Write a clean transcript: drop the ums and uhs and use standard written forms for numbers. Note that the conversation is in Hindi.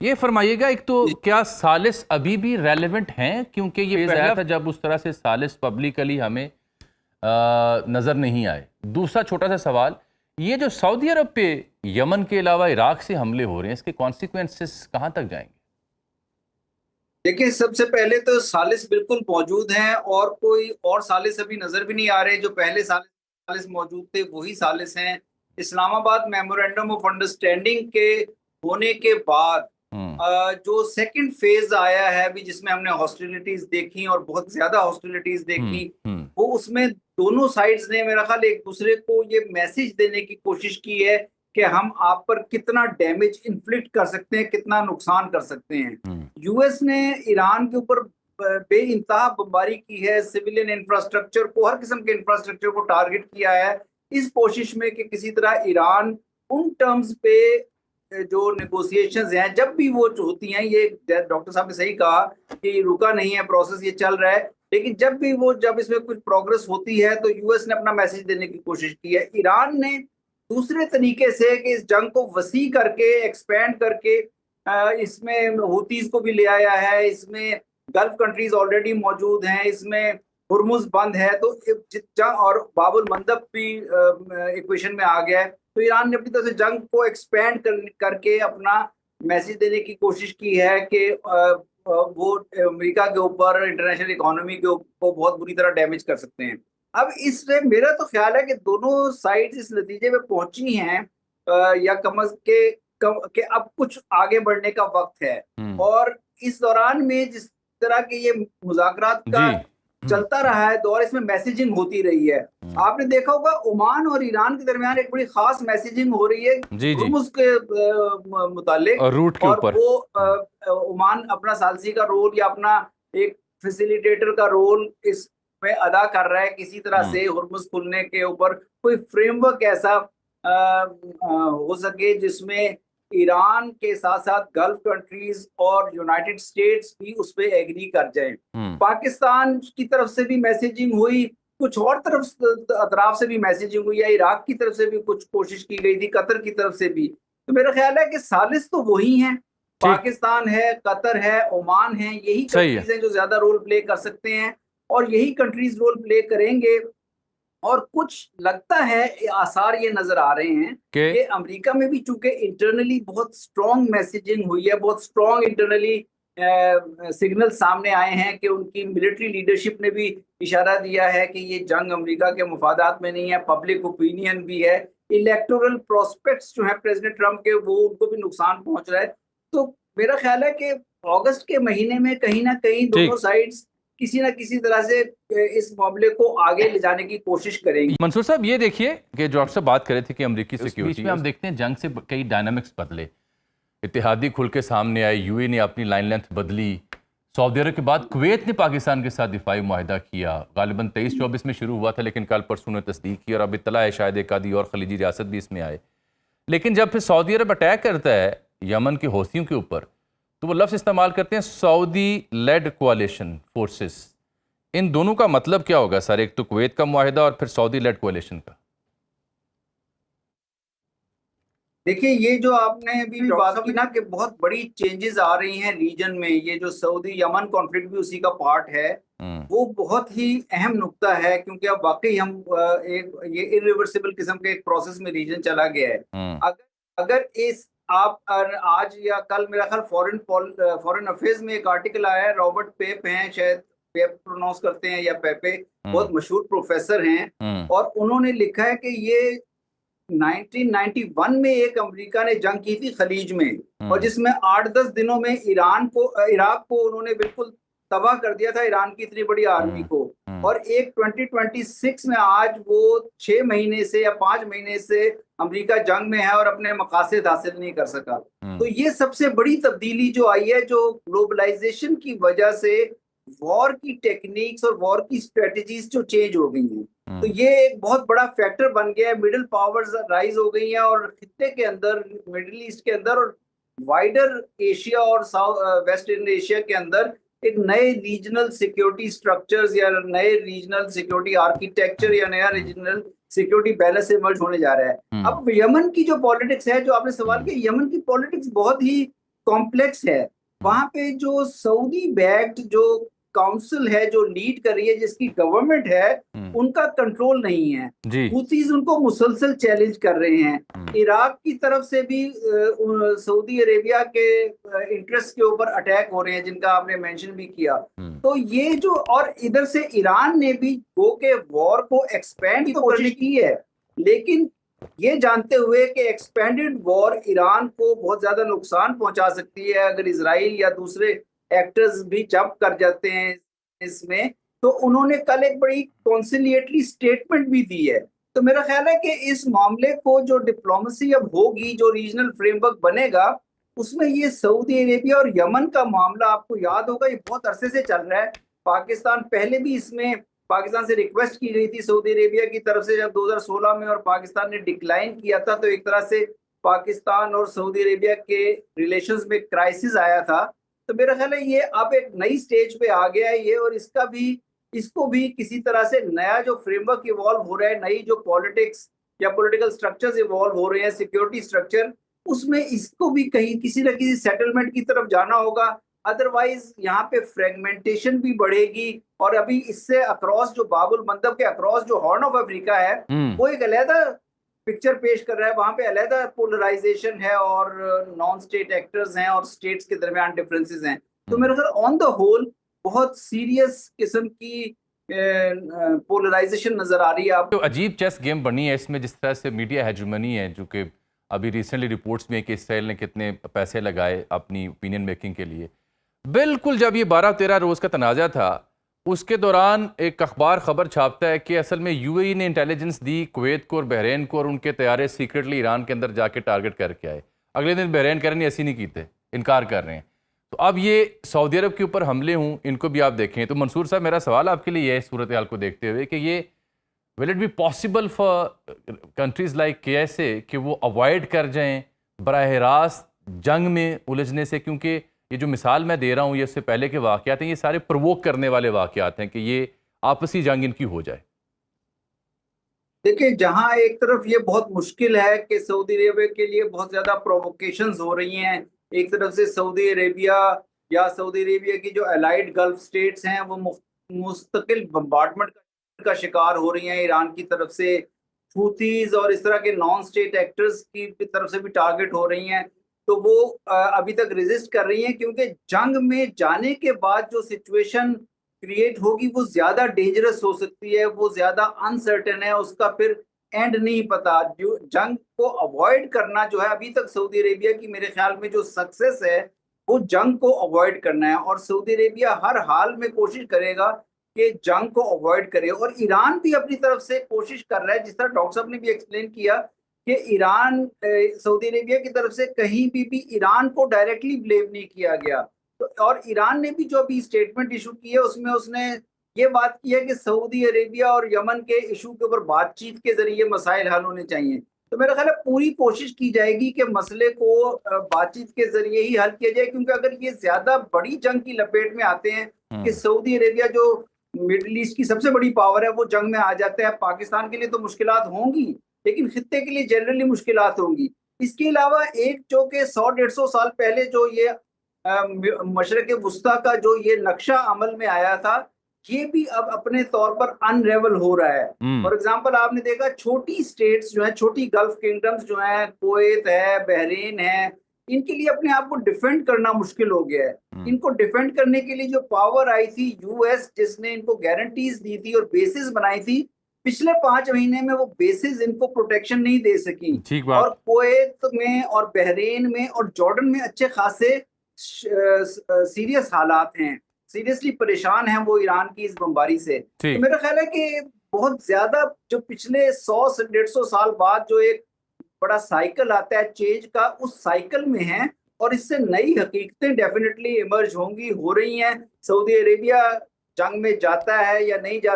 ये फरमाइएगा, एक तो क्या सालिस अभी भी रेलेवेंट हैं, क्योंकि ये पहला था जब उस तरह से सालिस पब्लिकली हमें नज़र नहीं आए। दूसरा छोटा सा सवाल, ये जो सऊदी अरब पे यमन के अलावा इराक से हमले हो रहे हैं, इसके कॉन्सिक्वेंसेस कहाँ तक जाएंगे? देखिए, सबसे पहले तो सालिस बिल्कुल मौजूद हैं और कोई और सालिस अभी नजर भी नहीं आ रहे। जो पहले सालिस मौजूद थे वही सालिस हैं। इस्लामाबाद मेमोरेंडम ऑफ अंडरस्टैंडिंग के होने के बाद हम्म। जो सेकंड फेज आया है अभी, जिसमें हमने हॉस्टिलिटीज देखी और बहुत ज्यादा हॉस्टिलिटीज हम्म। देखी, हम्म। वो उसमें दोनों साइड्स ने मेरा ख्याल एक दूसरे को ये मैसेज देने की कोशिश की है कि हम आप पर कितना डैमेज इन्फ्लिक्ट कर सकते हैं, कितना नुकसान कर सकते हैं। हम्म। यूएस ने ईरान के ऊपर बेइंतहा बमबारी की है, सिविलियन इंफ्रास्ट्रक्चर को, हर किस्म के इंफ्रास्ट्रक्चर को टारगेट किया है, इस कोशिश में कि किसी तरह ईरान उन टर्म्स पे जो नेगोशिएशंस हैं, जब भी वो होती हैं, ये डॉक्टर साहब ने सही कहा कि रुका नहीं है प्रोसेस, ये चल रहा है, लेकिन जब इसमें कुछ प्रोग्रेस होती है तो यूएस ने अपना मैसेज देने की कोशिश की है। ईरान ने दूसरे तरीके से कि इस जंग को वसी करके, एक्सपेंड करके, इसमें हुतीज को भी ले आया है, इसमें गल्फ कंट्रीज ऑलरेडी मौजूद हैं, इसमें हुर्मुज बंद है, तो और बाबुल मंदब भी इक्वेशन में आ गया है। तो ईरान ने अपनी तरफ से जंग को एक्सपेंड करके अपना मैसेज देने की कोशिश की है कि वो अमेरिका के ऊपर, इंटरनेशनल इकोनॉमी को बहुत बुरी तरह डैमेज कर सकते हैं। अब इससे मेरा तो ख्याल है कि दोनों साइड इस नतीजे पे पहुंची हैं, या के अब कुछ आगे बढ़ने का वक्त है। हम्म। और इस दौरान में जिस तरह के ये मुज़ाकरात का जी। चलता रहा है दौर, इसमें मैसेजिंग होती रही है। हम्म। आपने देखा होगा ओमान और ईरान के दरमियान एक बड़ी खास मैसेजिंग हो रही है जी जी। हुर्मुज के मुतालिक। और रूट के और ऊपर। वो ओमान अपना सालसी का रोल या अपना एक फैसिलिटेटर का रोल इसमें अदा कर रहा है, किसी तरह हम्म। से हुर्मुज खुलने के ऊपर कोई फ्रेमवर्क ऐसा हो सके जिसमें ईरान के साथ साथ गल्फ कंट्रीज और यूनाइटेड स्टेट्स भी उस पर एग्री कर जाएं। हम्म। पाकिस्तान की तरफ से भी मैसेजिंग हुई, कुछ और अतराफ से भी मैसेजिंग हुई है, इराक की तरफ से भी कुछ कोशिश की गई थी, कतर की तरफ से भी। तो मेरा ख्याल है कि सालिस तो वही हैं, ठीक। पाकिस्तान है, कतर है, ओमान है, यही सही है कंट्रीज हैं जो ज्यादा रोल प्ले कर सकते हैं और यही कंट्रीज रोल प्ले करेंगे। और कुछ लगता है, आसार ये नजर आ रहे हैं कि कि अमेरिका में भी चूंकि इंटरनली बहुत स्ट्रॉन्ग मैसेजिंग हुई है, बहुत स्ट्रॉन्ग इंटरनली सिग्नल सामने आए हैं कि उनकी मिलिट्री लीडरशिप ने भी इशारा दिया है कि ये जंग अमेरिका के मुफादात में नहीं है, पब्लिक ओपिनियन भी है, इलेक्टोरल प्रोस्पेक्ट्स जो है प्रेसिडेंट ट्रम्प के, वो उनको भी नुकसान पहुंच रहा है। तो मेरा ख्याल है कि अगस्त के महीने में कहीं ना कहीं दोनों ठीक। साइड्स किसी ना किसी तरह से इस मामले को आगे ले जाने की कोशिश करेंगी। मंसूर साहब, ये देखिए कि जो डॉक्टर साहब बात कर रहे थे कि अमेरिकी सिक्योरिटी, बीच में हम देखते हैं जंग से कई डायनामिक्स बदले, इत्तेहादी खुल के सामने आए, यूए ने अपनी लाइन लेंथ बदली, सऊदी अरब के बाद कुवैत ने पाकिस्तान के साथ दिफाई मुआहिदा किया, गालिबन 23-24 में शुरू हुआ था, लेकिन कल परसों ने तस्दीक की और अब इत्तला है शायद एक आधी और खलीजी रियासत भी इसमें आए। लेकिन जब फिर सऊदी अरब अटैक करता है यमन के हौसियों के ऊपर, तो वो लफ्ज़ इस्तेमाल करते हैं सऊदी लेड कोalition फोर्सेस। इन दोनों का मतलब क्या होगा सर? एक तो कुवैत का मुआहिदा और फिर सऊदी लेड कोalition का। देखिए, ये जो आपने अभी भी बात की ना कि बहुत बड़ी चेंजेस आ रही हैं रीजन में, ये जो सऊदी यमन कॉन्फ्लिक्ट भी उसी का पार्ट है, हम्म। वो बहुत ही अहम नुक्ता है, क्योंकि अब वाकई हम एक ये इरिवर्सिबल किस्म के एक प्रोसेस में रीजन चला गया है। हम्म। अगर अगर इस आप आज या कल मेरा ख्याल फॉरेन अफेयर्स में एक आर्टिकल आया है, रॉबर्ट पेप हैं शायद, पेप प्रोनाउंस करते हैं या पेपे, हम्म। बहुत मशहूर प्रोफेसर हैं, हम्म। और उन्होंने लिखा है कि ये 1991 में एक अमेरिका ने जंग की थी खलीज में, और हम्म। जिसमें 8-10 दिनों में इराक को उन्होंने बिल्कुल तबाह कर दिया था, ईरान की इतनी बड़ी आर्मी हम्म। को। हम्म। और एक 2026 में आज वो 6 महीने से या 5 महीने से अमेरिका जंग में है और अपने मकासद हासिल नहीं कर सका। तो हम्म। ये सबसे बड़ी तब्दीली जो आई है, जो ग्लोबलाइजेशन की वजह से वॉर की टेक्निक्स और वॉर की स्ट्रेटजीज जो चेंज हो गई हैं, तो हम्म। ये एक बहुत बड़ा फैक्टर बन गया है। मिडिल पावर्स राइज हो गई हैं और खित्ते के अंदर, मिडिल ईस्ट के अंदर और वाइडर एशिया और साउथ वेस्ट इंडियन एशिया के अंदर एक नए रीजनल सिक्योरिटी स्ट्रक्चर्स या नए रीजनल सिक्योरिटी आर्किटेक्चर या नया रीजनल सिक्योरिटी बैलेंस इमर्ज होने जा रहा है। हम्म। अब यमन की जो पॉलिटिक्स है, जो आपने सवाल हम्म। किया, यमन की पॉलिटिक्स बहुत ही कॉम्प्लेक्स है। वहां पे जो सऊदी बैक्ड जो काउंसिल है जो लीड कर रही है, जिसकी गवर्नमेंट है, उनका कंट्रोल नहीं है। हुतीज उनको मुसलसल चैलेंज कर रहे हैं। इराक की तरफ से भी सऊदी अरेबिया के इंटरेस्ट के ऊपर अटैक हो रहे हैं, जिनका आपने मेंशन भी किया। तो ये जो, और इधर से ईरान ने भी गो के वॉर को एक्सपेंड तो कोशिश की है, लेकिन ये जानते हुए कि एक्सपेंडेड वॉर ईरान को बहुत ज्यादा नुकसान पहुंचा सकती है अगर इजराइल या दूसरे एक्टर्स भी जंप कर जाते हैं इसमें। तो उन्होंने कल एक बड़ी कॉन्सिलिएटरी स्टेटमेंट भी दी है। तो मेरा ख्याल है कि इस मामले को जो डिप्लोमेसी अब होगी, जो रीजनल फ्रेमवर्क बनेगा, उसमें ये सऊदी अरेबिया और यमन का मामला, आपको याद होगा, ये बहुत अरसे से चल रहा है। पाकिस्तान पहले भी इसमें पाकिस्तान से रिक्वेस्ट की गई थी सऊदी अरेबिया की तरफ से जब 2016 में, और पाकिस्तान ने डिक्लाइन किया था। तो एक तरह से पाकिस्तान और सऊदी अरेबिया के रिलेशंस में क्राइसिस आया था। तो मेरा ख्याल है ये अब एक नई स्टेज पे आ गया है ये, और इसको भी किसी तरह से नया जो फ्रेमवर्क इवॉल्व हो रहा है, नई जो पॉलिटिक्स या पॉलिटिकल स्ट्रक्चर्स इवॉल्व हो रहे हैं, सिक्योरिटी स्ट्रक्चर, उसमें इसको भी कहीं किसी न किसी सेटलमेंट की तरफ जाना होगा। अदरवाइज यहाँ पे फ्रेगमेंटेशन भी बढ़ेगी, और अभी इससे अक्रॉस जो बाबुल मंदब के अक्रॉस जो हॉर्न ऑफ अफ्रीका है, वो एक अलहदा पिक्चर पेश कर रहा है। वहां पे अलहदा पोलराइजेशन है, और नॉन स्टेट एक्टर्स हैं, और स्टेट्स के दरमियान डिफरेंसेस हैं। तो मेरे ख्याल ऑन द होल बहुत सीरियस किस्म की पोलराइजेशन नजर आ रही है। आप तो अजीब चेस गेम बनी है इसमें, जिस तरह से मीडिया हेजुमनी है, जो कि अभी रिसेंटली रिपोर्ट्स में कि इसराइल ने कितने पैसे लगाए अपनी ओपिनियन मेकिंग के लिए। बिल्कुल जब ये 12-13 रोज़ का तनाज़ा था, उसके दौरान एक अखबार खबर छापता है कि असल में यूएई ने इंटेलिजेंस दी कुवैत को और बहरीन को, और उनके तैयारे सीक्रेटली ईरान के अंदर जाके टारगेट करके आए। अगले दिन बहरीन कह रहे हैं ऐसी नहीं कीते, इनकार कर रहे हैं। तो अब ये सऊदी अरब के ऊपर हमले हों, इनको भी आप देखें। तो मंसूर साहब, मेरा सवाल आपके लिए है सूरत हाल को देखते हुए कि ये will it be possible for countries like KSA कि वो अवॉइड कर जाएं बराह रास्त जंग में उलझने से? क्योंकि ये जो मिसाल मैं दे रहा हूँ, ये इससे पहले के वाक़यात हैं, ये सारे प्रवोक करने वाले वाक़यात हैं कि ये आपसी जंग इनकी हो जाए। देखिए, जहां एक तरफ ये बहुत मुश्किल है कि सऊदी अरेबिया के लिए बहुत ज्यादा प्रोवोकेशंस हो रही हैं, एक तरफ से सऊदी अरेबिया या सऊदी अरेबिया की जो अलाइड गल्फ स्टेट्स हैं वो मुस्तकिल बम्बार्डमेंट का शिकार हो रही हैं ईरान की तरफ से, हूथीज और इस तरह के नॉन स्टेट एक्टर्स की तरफ से भी टारगेट हो रही हैं। तो वो अभी तक रेजिस्ट कर रही हैं, क्योंकि जंग में जाने के बाद जो सिचुएशन क्रिएट होगी वो ज्यादा डेंजरस हो सकती है, वो ज्यादा अनसर्टेन है, उसका फिर एंड नहीं पता। जो जंग को अवॉइड करना जो है, अभी तक सऊदी अरेबिया की मेरे ख्याल में जो सक्सेस है वो जंग को अवॉइड करना है, और सऊदी अरेबिया हर हाल में कोशिश करेगा कि जंग को अवॉइड करे। और ईरान भी अपनी तरफ से कोशिश कर रहा है, जिस तरह डॉक्टर साहब ने भी एक्सप्लेन किया कि ईरान सऊदी अरेबिया की तरफ से कहीं भी ईरान को डायरेक्टली ब्लेम नहीं किया गया। तो और ईरान ने भी जो अभी स्टेटमेंट इशू की है उसमें उसने ये बात की है कि सऊदी अरेबिया और यमन के इशू के ऊपर बातचीत के जरिए मसाइल हल होने चाहिए। तो मेरा ख्याल है पूरी कोशिश की जाएगी कि मसले को बातचीत के जरिए ही हल किया जाए, क्योंकि अगर ये ज्यादा बड़ी जंग की लपेट में आते हैं कि सऊदी अरेबिया जो मिडिल ईस्ट की सबसे बड़ी पावर है वो जंग में आ जाता है, पाकिस्तान के लिए तो मुश्किलात होंगी, लेकिन खित्ते के लिए जनरली मुश्किलात होंगी। इसके अलावा एक जो कि 100-150 साल पहले जो ये मशरक़ वुस्ता का जो ये नक्शा अमल में आया था, ये भी अब अपने तौर पर अनरेवल हो रहा है। फॉर एग्जांपल, आपने देखा छोटी स्टेट्स जो है, छोटी गल्फ किंगडम्स जो है, कुवैत है, बहरीन है, इनके लिए अपने आप को डिफेंड करना मुश्किल हो गया है। इनको डिफेंड करने के लिए जो पावर आई थी यूएस, जिसने इनको गारंटीज दी थी और बेसिस बनाई थी, पिछले 5 महीने में वो बेसिस इनको प्रोटेक्शन नहीं दे सकी। और कुवैत में और बहरीन में और जॉर्डन में अच्छे खासे सीरियस हालात हैं, सीरियसली परेशान हैं वो ईरान की इस बमबारी से। तो मेरा ख्याल है कि बहुत ज्यादा जो पिछले 100 से 150 साल बाद जो एक बड़ा साइकिल आता है चेंज का, उस साइकिल में है, और इससे नई हकीकतें डेफिनेटली इमर्ज होंगी, हो रही हैं। सऊदी अरेबिया जंग में जाता है या नहीं जाता